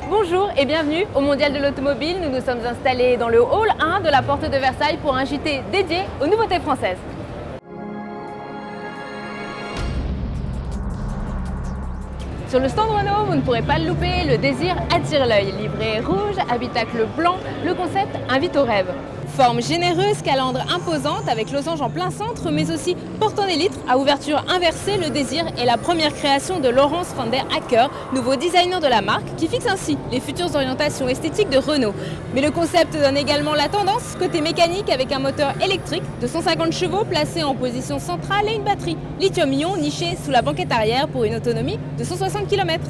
Bonjour et bienvenue au Mondial de l'Automobile. Nous nous sommes installés dans le hall 1 de la Porte de Versailles pour un JT dédié aux nouveautés françaises. Sur le stand Renault, vous ne pourrez pas le louper, le désir attire l'œil. Livrée rouge, habitacle blanc, le concept invite au rêve. Forme généreuse, calandre imposante avec losange en plein centre, mais aussi porte en élytre à ouverture inversée, le désir est la première création de Laurence van der Acker, nouveau designer de la marque, qui fixe ainsi les futures orientations esthétiques de Renault. Mais le concept donne également la tendance côté mécanique avec un moteur électrique de 150 chevaux placé en position centrale et une batterie lithium-ion nichée sous la banquette arrière pour une autonomie de 160 km.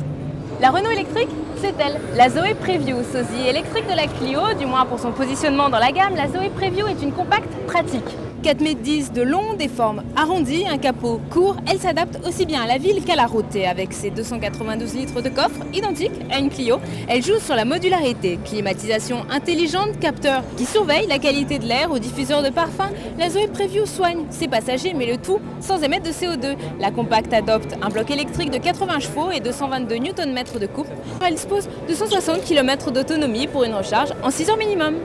La Renault électrique, c'est elle, la Zoe Preview, sosie électrique de la Clio, du moins pour son positionnement dans la gamme, la Zoe Preview est une compacte pratique. 4,10 m de long, des formes arrondies, un capot court, elle s'adapte aussi bien à la ville qu'à la route. Et avec ses 292 litres de coffre, identiques à une Clio, elle joue sur la modularité. Climatisation intelligente, capteur qui surveille la qualité de l'air au diffuseur de parfum, la Zoe Preview soigne ses passagers, mais le tout sans émettre de CO2. La compacte adopte un bloc électrique de 80 chevaux et 222 Nm de couple. Elle dispose de 160 km d'autonomie pour une recharge en 6 heures minimum.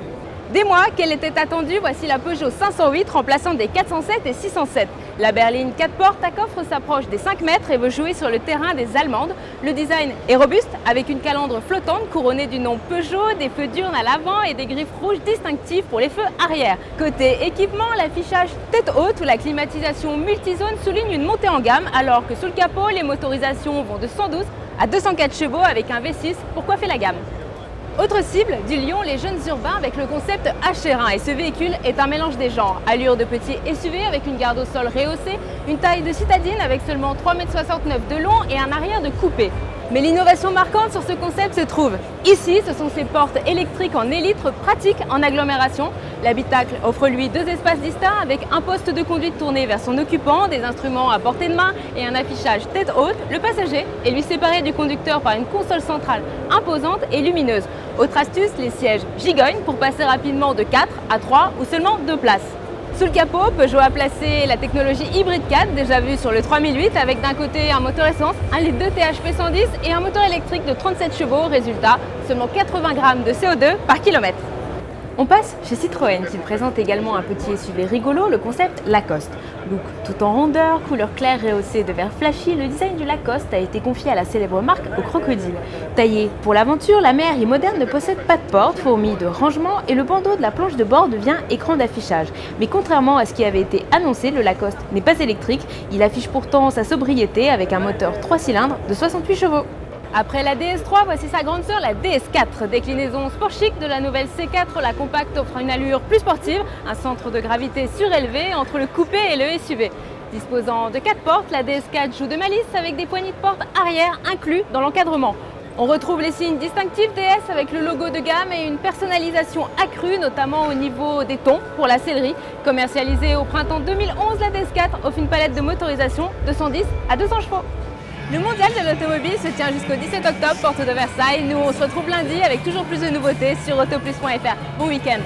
Des mois qu'elle était attendue, voici la Peugeot 508 remplaçant des 407 et 607. La berline 4 portes à coffre s'approche des 5 mètres et veut jouer sur le terrain des Allemandes. Le design est robuste avec une calandre flottante couronnée du nom Peugeot, des feux diurnes à l'avant et des griffes rouges distinctives pour les feux arrière. Côté équipement, l'affichage tête haute ou la climatisation multizone souligne une montée en gamme alors que sous le capot, les motorisations vont de 112 à 204 chevaux avec un V6 pour coiffer la gamme. Autre cible du Lyon, les jeunes urbains avec le concept HR1 et ce véhicule est un mélange des genres. Allure de petit SUV avec une garde au sol rehaussée, une taille de citadine avec seulement 3,69 m de long et un arrière de coupé. Mais l'innovation marquante sur ce concept se trouve ici, ce sont ces portes électriques en élytre pratiques en agglomération. L'habitacle offre lui 2 espaces distincts avec un poste de conduite tourné vers son occupant, des instruments à portée de main et un affichage tête haute. Le passager est lui séparé du conducteur par une console centrale imposante et lumineuse. Autre astuce, les sièges gigognent pour passer rapidement de 4 à 3 ou seulement 2 places. Sous le capot, Peugeot a placé la technologie hybride 4 déjà vue sur le 3008 avec d'un côté un moteur essence, 1 litre de THP 110 et un moteur électrique de 37 chevaux. Résultat, seulement 80 g de CO2 par kilomètre. On passe chez Citroën qui présente également un petit SUV rigolo, le concept Lacoste. Look tout en rondeur, couleur claire rehaussée de vert flashy, le design du Lacoste a été confié à la célèbre marque au crocodile. Taillé pour l'aventure, la Méhari moderne ne possède pas de porte, fourmille de rangement et le bandeau de la planche de bord devient écran d'affichage. Mais contrairement à ce qui avait été annoncé, le Lacoste n'est pas électrique, il affiche pourtant sa sobriété avec un moteur 3 cylindres de 68 chevaux. Après la DS3, voici sa grande sœur, la DS4. Déclinaison sport chic de la nouvelle C4, la compacte offre une allure plus sportive, un centre de gravité surélevé entre le coupé et le SUV. Disposant de 4 portes, la DS4 joue de malice avec des poignées de porte arrière inclus dans l'encadrement. On retrouve les signes distinctifs DS avec le logo de gamme et une personnalisation accrue, notamment au niveau des tons pour la sellerie. Commercialisée au printemps 2011, la DS4 offre une palette de motorisation de 110 à 200 chevaux. Le Mondial de l'Automobile se tient jusqu'au 17 octobre, porte de Versailles. Nous, on se retrouve lundi avec toujours plus de nouveautés sur autoplus.fr. Bon week-end!